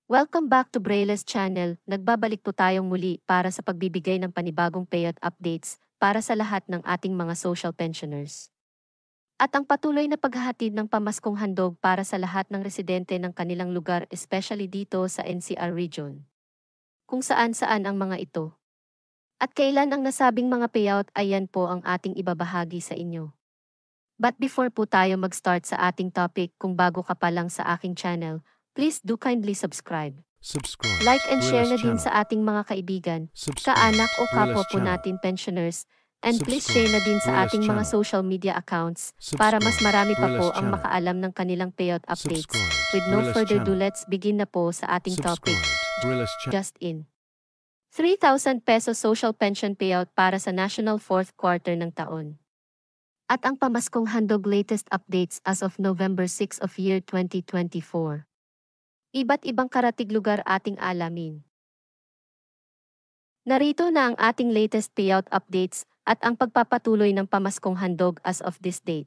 Welcome back to Braille's channel. Nagbabalik po tayong muli para sa pagbibigay ng panibagong payout updates para sa lahat ng ating mga social pensioners. At ang patuloy na paghahatid ng pamaskong handog para sa lahat ng residente ng kanilang lugar, especially dito sa NCR region. Kung saan-saan ang mga ito. At kailan ang nasabing mga payout, ayan po ang ating ibabahagi sa inyo. But before po tayo mag-start sa ating topic, kung bago ka pa lang sa aking channel, please do kindly subscribe. Subscribe. Like and share na Brillis din channel. sa ating mga kaibigan, Subscribe. kaanak o kapwa Brillis po channel. natin pensioners, and please Subscribe. share na din sa Brillis ating mga channel. social media accounts para mas Subscribe. marami pa Brillis po ang channel. makaalam ng kanilang payout updates. Subscribe. With no Brillis further ado, channel. let's begin na po sa ating topic. Subscribe. Brillis channel. Just in. 3,000 pesos social pension payout para sa national fourth quarter ng taon. At ang pamaskong handog latest updates as of November 6 of year 2024. Iba't ibang karatig lugar ating alamin. Narito na ang ating latest payout updates at ang pagpapatuloy ng pamaskong handog as of this date.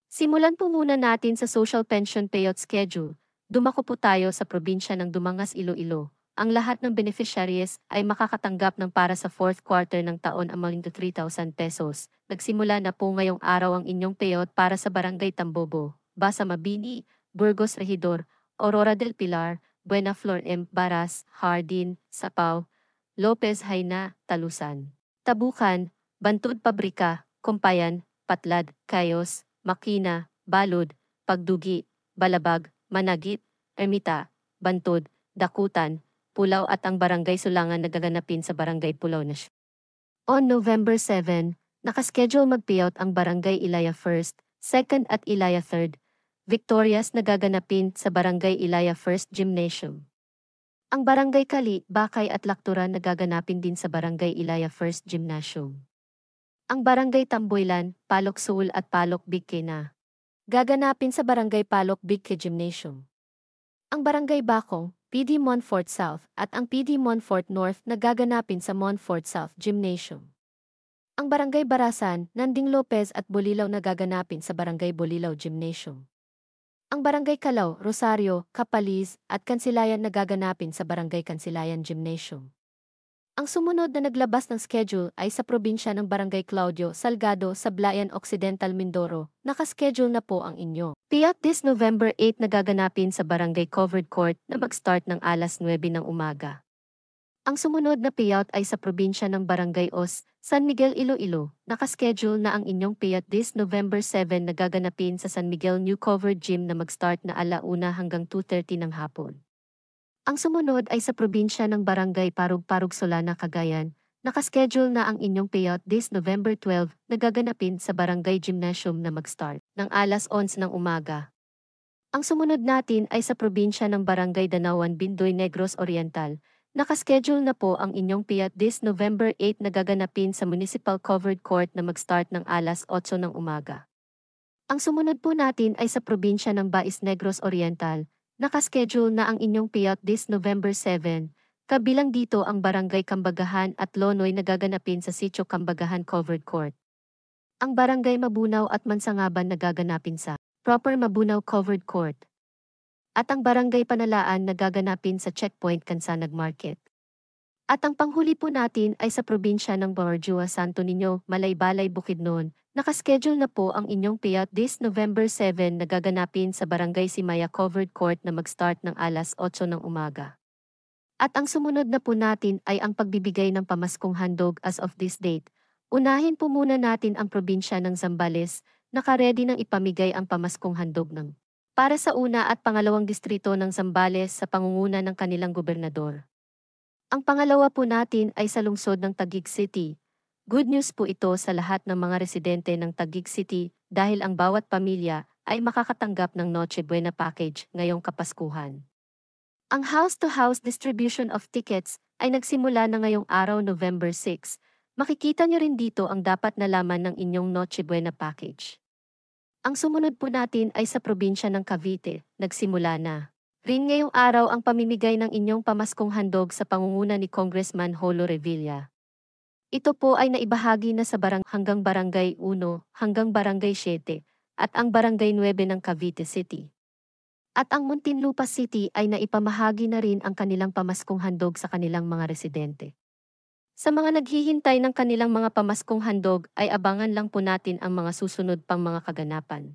Simulan po muna natin sa social pension payout schedule. Dumako po tayo sa probinsya ng Dumangas, Iloilo. Ang lahat ng beneficiaries ay makakatanggap ng para sa fourth quarter ng taon amounting to 3,000 pesos. Nagsimula na po ngayong araw ang inyong payout para sa Barangay Tambobo, Basa Mabini, Burgos Regidor, Aurora del Pilar, Buena Flor M. Baras, Hardin, Sapao, Lopez Haina, Talusan, Tabukan, Bantud Pabrika, Kumpayan, Patlad, Cayos, Makina, Balud, Pagdugi, Balabag, Managit, Ermita, Bantud, Dakutan, Pulaw at ang Barangay Sulangan nagaganapin sa Barangay Pulaw na siya. On November 7, nakaschedule mag-payout ang Barangay Ilaya 1st, 2nd at Ilaya 3rd, Victorias nagaganapin sa Barangay Ilaya 1st Gymnasium. Ang Barangay Kali, Bakay at Lakturan nagaganapin din sa Barangay Ilaya 1st Gymnasium. Ang Barangay Tamboylan, Palok Suul at Palok Bigke na gaganapin sa Barangay Palok Bigke Gymnasium. Ang Barangay Bakong, PD Montfort South at ang PD Montfort North nagaganapin sa Montfort South Gymnasium. Ang Barangay Barasan, Nanding Lopez at Bolilaw nagaganapin sa Barangay Bolilaw Gymnasium. Ang Barangay Calao, Rosario, Capalis at Kansilayan nagaganapin sa Barangay Kansilayan Gymnasium. Ang sumunod na naglabas ng schedule ay sa probinsya ng Barangay Claudio Salgado sa Blayan Occidental, Mindoro. Nakaschedule na po ang inyo. Payout this November 8 nagaganapin sa Barangay Covered Court na mag-start ng alas 9 ng umaga. Ang sumunod na payout ay sa probinsya ng Barangay Os, San Miguel, Iloilo. Nakaschedule na ang inyong payout this November 7 nagaganapin sa San Miguel New Covered Gym na mag-start na 1 hanggang 2:30 ng hapon. Ang sumunod ay sa probinsya ng Barangay Parug-Parug, Solana, Cagayan. Nakaschedule na ang inyong payout this November 12 nagaganapin sa Barangay Gymnasium na mag-start ng alas 11 ng umaga. Ang sumunod natin ay sa probinsya ng Barangay Danawan, Bindoy, Negros Oriental. Nakaschedule na po ang inyong payout this November 8 nagaganapin sa Municipal Covered Court na mag-start ng alas 8 ng umaga. Ang sumunod po natin ay sa probinsya ng Bais, Negros Oriental. Nakaschedule na ang inyong payout this November 7, kabilang dito ang Barangay Kambagahan at Lonoy nagaganapin sa Sitio Kambagahan Covered Court. Ang Barangay Mabunaw at Mansangaban nagaganapin sa Proper Mabunaw Covered Court. At ang Barangay Panalaan nagaganapin sa Checkpoint Kansanag Market. At ang panghuli po natin ay sa probinsya ng Borjua, Santo Niño, Malaybalay, Bukidnon. Nakaschedule na po ang inyong payout this November 7 nagaganapin sa Barangay Simaya Covered Court na mag-start ng alas 8 ng umaga. At ang sumunod na po natin ay ang pagbibigay ng pamaskong handog as of this date. Unahin po muna natin ang probinsya ng Zambales, nakaredy nang ipamigay ang pamaskong handog ng para sa una at pangalawang distrito ng Zambales sa pangunguna ng kanilang gobernador. Ang pangalawa po natin ay sa lungsod ng Taguig City. Good news po ito sa lahat ng mga residente ng Taguig City dahil ang bawat pamilya ay makakatanggap ng Noche Buena package ngayong Kapaskuhan. Ang house-to-house distribution of tickets ay nagsimula na ngayong araw, November 6. Makikita nyo rin dito ang dapat nalaman ng inyong Noche Buena package. Ang sumunod po natin ay sa probinsya ng Cavite, nagsimula na rin ngayong araw ang pamimigay ng inyong pamaskong handog sa pangunguna ni Congressman Jolo Revilla. Ito po ay naibahagi na sa hanggang Barangay 1 hanggang Barangay 7 at ang Barangay 9 ng Cavite City. At ang Muntinlupa City ay naipamahagi na rin ang kanilang pamaskong handog sa kanilang mga residente. Sa mga naghihintay ng kanilang mga pamaskong handog ay abangan lang po natin ang mga susunod pang mga kaganapan.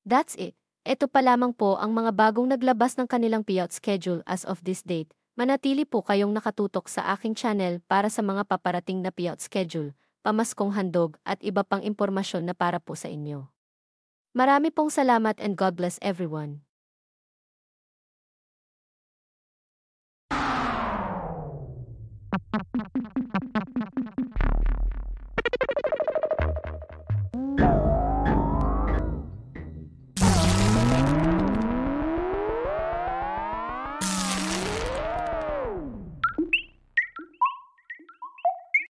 That's it. Ito pa lamang po ang mga bagong naglabas ng kanilang payout schedule as of this date. Manatili po kayong nakatutok sa aking channel para sa mga paparating na payout schedule, pamaskong handog at iba pang impormasyon na para po sa inyo. Marami pong salamat and God bless everyone.